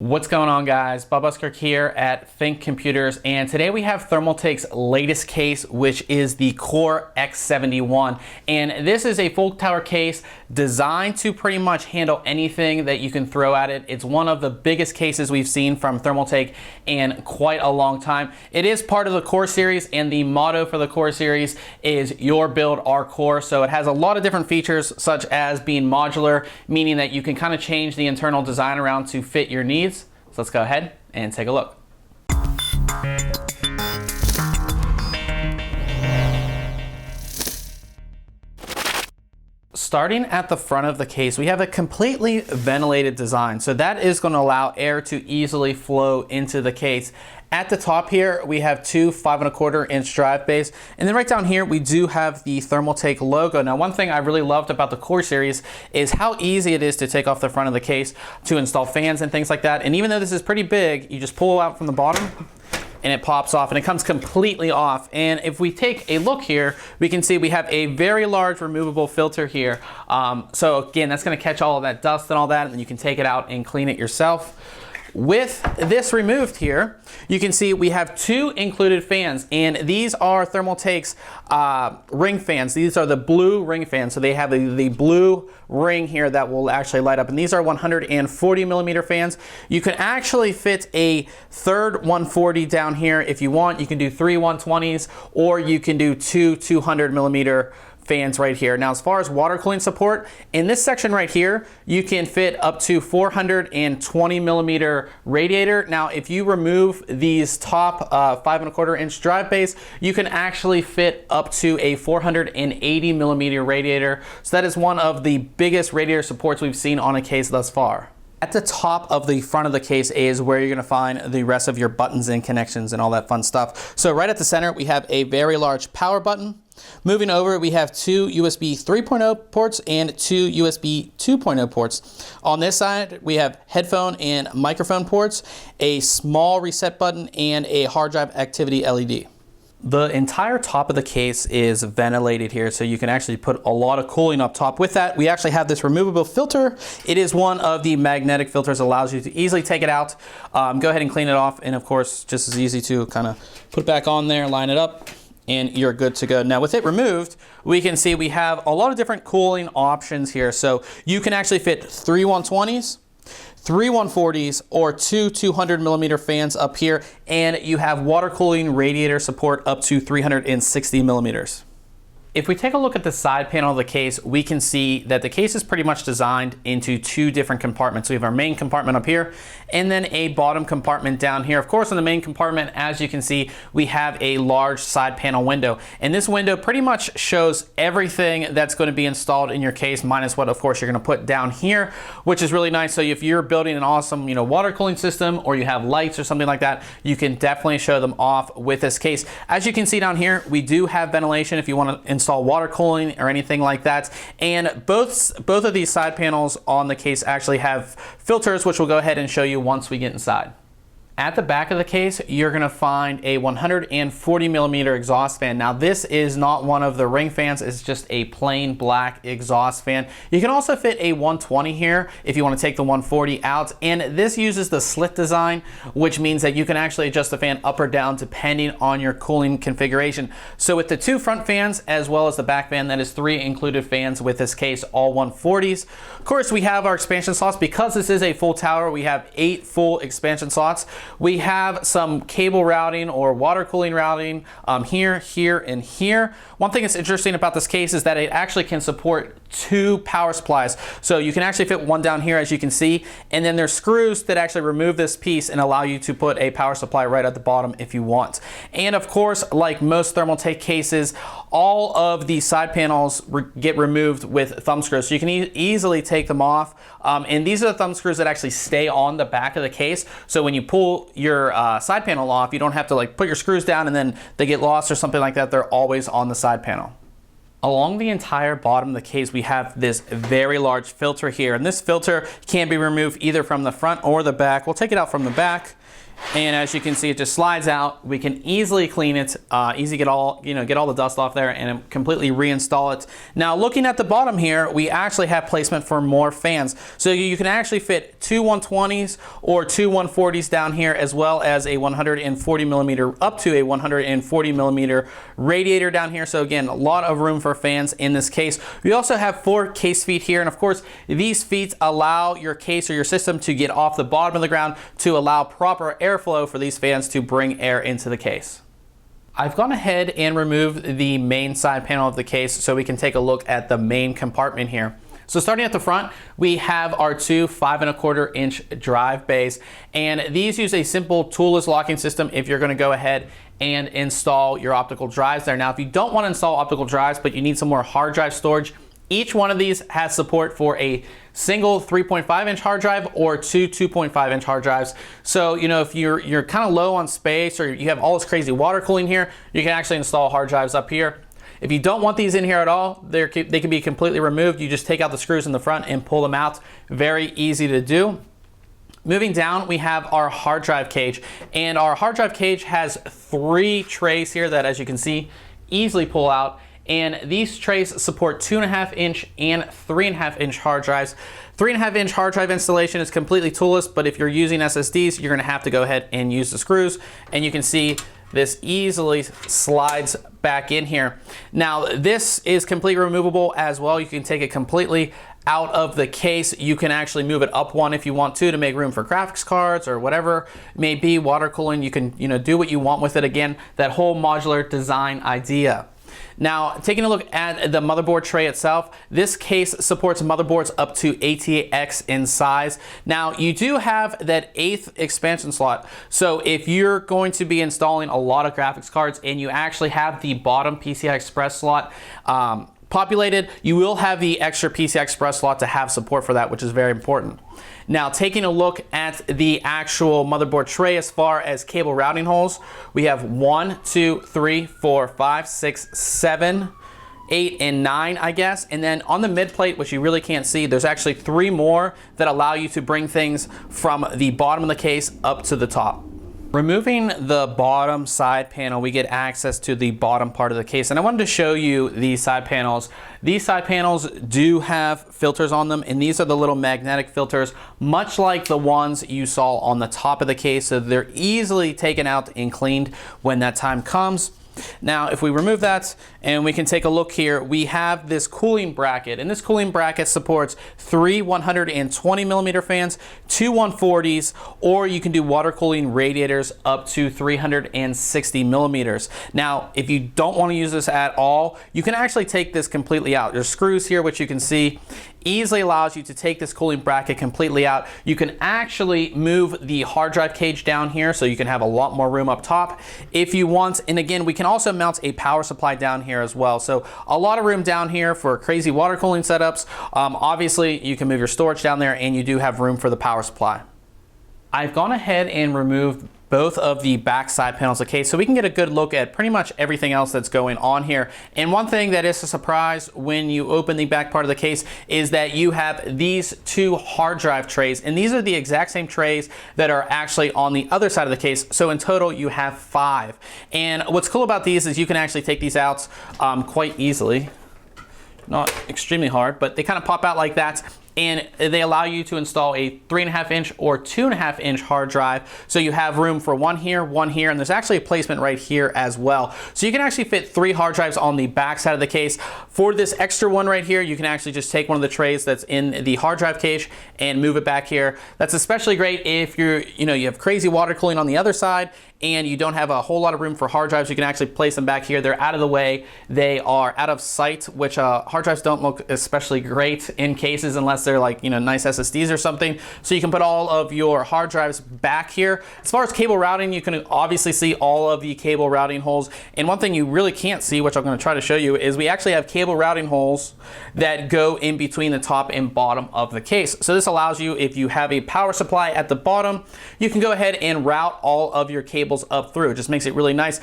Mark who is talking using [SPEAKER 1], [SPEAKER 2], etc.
[SPEAKER 1] What's going on, guys? Bob Buskirk here at Think Computers, and today we have Thermaltake's latest case, which is the Core X71. And this is a full tower case designed to pretty much handle anything that you can throw at it. It's one of the biggest cases we've seen from Thermaltake in quite a long time. It is part of the Core series, and the motto for the Core series is "Your Build, Our Core." So it has a lot of different features, such as being modular, meaning that you can kind of change the internal design around to fit your needs. So let's go ahead and take a look. Starting at the front of the case, we have a completely ventilated design. So that is going to allow air to easily flow into the case. At the top here, we have two 5¼ inch drive bays. And then right down here, we do have the Thermaltake logo. Now, one thing I really loved about the Core series is how easy it is to take off the front of the case to install fans and things like that. And even though this is pretty big, you just pull out from the bottom and it pops off and it comes completely off. And if we take a look here, we can see we have a very large removable filter here. So again, that's gonna catch all of that dust and all that, and then you can take it out and clean it yourself. With this removed here, you can see we have two included fans, and these are Thermaltake's ring fans. These are the blue ring fans, so they have the blue ring here that will actually light up, and these are 140mm fans. You can actually fit a third 140 down here if you want. You can do three 120s, or you can do two 200mm fans right here. Now, as far as water cooling support, in this section right here, you can fit up to 420mm radiator. Now, if you remove these top 5¼ inch drive bays, you can actually fit up to a 480mm radiator. So that is one of the biggest radiator supports we've seen on a case thus far. At the top of the front of the case is where you're going to find the rest of your buttons and connections and all that fun stuff. So right at the center, we have a very large power button. Moving over, we have two USB 3.0 ports and two USB 2.0 ports. On this side, we have headphone and microphone ports, a small reset button, and a hard drive activity LED. The entire top of the case is ventilated here, so you can actually put a lot of cooling up top. With that, we actually have this removable filter. It is one of the magnetic filters, allows you to easily take it out, go ahead and clean it off, and of course, just as easy to kind of put it back on there, line it up, and you're good to go. Now, with it removed, we can see we have a lot of different cooling options here. So you can actually fit three 120s, three 140s, or two 200mm fans up here, and you have water cooling radiator support up to 360mm. If we take a look at the side panel of the case, we can see that the case is pretty much designed into two different compartments. We have our main compartment up here, and then a bottom compartment down here. Of course, in the main compartment, as you can see, we have a large side panel window. And this window pretty much shows everything that's going to be installed in your case, minus what, of course, you're going to put down here, which is really nice. So if you're building an awesome, water cooling system, or you have lights or something like that, you can definitely show them off with this case. As you can see down here, we do have ventilation if you want to install water cooling or anything like that. And both of these side panels on the case actually have filters, which we'll go ahead and show you once we get inside. At the back of the case, you're going to find a 140mm exhaust fan. Now, this is not one of the ring fans, it's just a plain black exhaust fan. You can also fit a 120 here if you want to take the 140 out, and this uses the slit design, which means that you can actually adjust the fan up or down depending on your cooling configuration. So with the two front fans as well as the back fan, that is three included fans with this case, all 140s. Of course, we have our expansion slots. Because this is a full tower, we have 8 full expansion slots. We have some cable routing or water cooling routing here, here, and here. One thing that's interesting about this case is that it actually can support 2 power supplies. So you can actually fit one down here, as you can see, and then there's screws that actually remove this piece and allow you to put a power supply right at the bottom if you want. And of course, like most Thermaltake cases, all of the side panels get removed with thumb screws. So you can easily take them off. And these are the thumb screws that actually stay on the back of the case. So when you pull your side panel off, you don't have to put your screws down and then they get lost or something like that. They're always on the side panel. Along the entire bottom of the case, we have this very large filter here, and this filter can be removed either from the front or the back. We'll take it out from the back, And as you can see, it just slides out. We can easily clean it, get all the dust off there and completely reinstall it. Now looking at the bottom here, we actually have placement for more fans. So you can actually fit two 120s or two 140s down here, as well as a 140 millimeter up to a 140 millimeter radiator down here. So again, a lot of room for fans in this case. We also have 4 case feet here. And of course, these feet allow your case or your system to get off the bottom of the ground to allow proper airflow for these fans to bring air into the case. I've gone ahead and removed the main side panel of the case so we can take a look at the main compartment here. So starting at the front, we have our two 5¼ inch drive bays, and these use a simple toolless locking system if you're going to go ahead and install your optical drives there. Now, if you don't want to install optical drives, but you need some more hard drive storage, each one of these has support for a single 3.5 inch hard drive or two 2.5 inch hard drives. So, if you're kind of low on space or you have all this crazy water cooling here, you can actually install hard drives up here. If you don't want these in here at all, they can be completely removed. You just take out the screws in the front and pull them out. Very easy to do. Moving down, we have our hard drive cage, and our hard drive cage has 3 trays here that, as you can see, easily pull out. And these trays support 2.5 inch and 3.5 inch hard drives. 3.5 inch hard drive installation is completely toolless, but if you're using SSDs, you're gonna have to go ahead and use the screws. And you can see this easily slides back in here. Now, this is completely removable as well. You can take it completely out of the case. You can actually move it up one if you want to make room for graphics cards or whatever it may be, water cooling. You can do what you want with it. Again, that whole modular design idea. Now, taking a look at the motherboard tray itself, this case supports motherboards up to ATX in size. Now, you do have that 8th expansion slot. So if you're going to be installing a lot of graphics cards and you actually have the bottom PCI Express slot populated, you will have the extra PCI Express slot to have support for that, which is very important. Now, taking a look at the actual motherboard tray as far as cable routing holes, we have 1, 2, 3, 4, 5, 6, 7, 8, and 9, I guess. And then on the mid plate, which you really can't see, there's actually 3 more that allow you to bring things from the bottom of the case up to the top. Removing the bottom side panel, we get access to the bottom part of the case. And I wanted to show you these side panels. These side panels do have filters on them, and these are the little magnetic filters, much like the ones you saw on the top of the case. So they're easily taken out and cleaned when that time comes. Now, if we remove that and we can take a look here, we have this cooling bracket, and this cooling bracket supports 3 120 millimeter fans, 2 140s, or you can do water cooling radiators up to 360 millimeters. Now, if you don't want to use this at all, you can actually take this completely out. There's screws here, which you can see easily allows you to take this cooling bracket completely out. You can actually move the hard drive cage down here so you can have a lot more room up top if you want. And again, we can also mount a power supply down here as well. So a lot of room down here for crazy water cooling setups. Obviously, you can move your storage down there, and you do have room for the power supply. I've gone ahead and removed both of the back side panels of the case so we can get a good look at pretty much everything else that's going on here. And one thing that is a surprise when you open the back part of the case is that you have these 2 hard drive trays, and these are the exact same trays that are actually on the other side of the case. So in total, you have 5. And what's cool about these is you can actually take these out quite easily. Not extremely hard, but they kind of pop out like that. And they allow you to install a 3.5 inch or 2.5 inch hard drive. So you have room for one here, and there's actually a placement right here as well. So you can actually fit 3 hard drives on the back side of the case. For this extra one right here, you can actually just take one of the trays that's in the hard drive cage and move it back here. That's especially great if you have crazy water cooling on the other side and you don't have a whole lot of room for hard drives. You can actually place them back here. They're out of the way. They are out of sight, which hard drives don't look especially great in cases unless they're like, nice SSDs or something. So you can put all of your hard drives back here. As far as cable routing, you can obviously see all of the cable routing holes. And one thing you really can't see, which I'm going to try to show you, is we actually have cable routing holes that go in between the top and bottom of the case. So this allows you, if you have a power supply at the bottom, you can go ahead and route all of your cables up through. It just makes it really nice.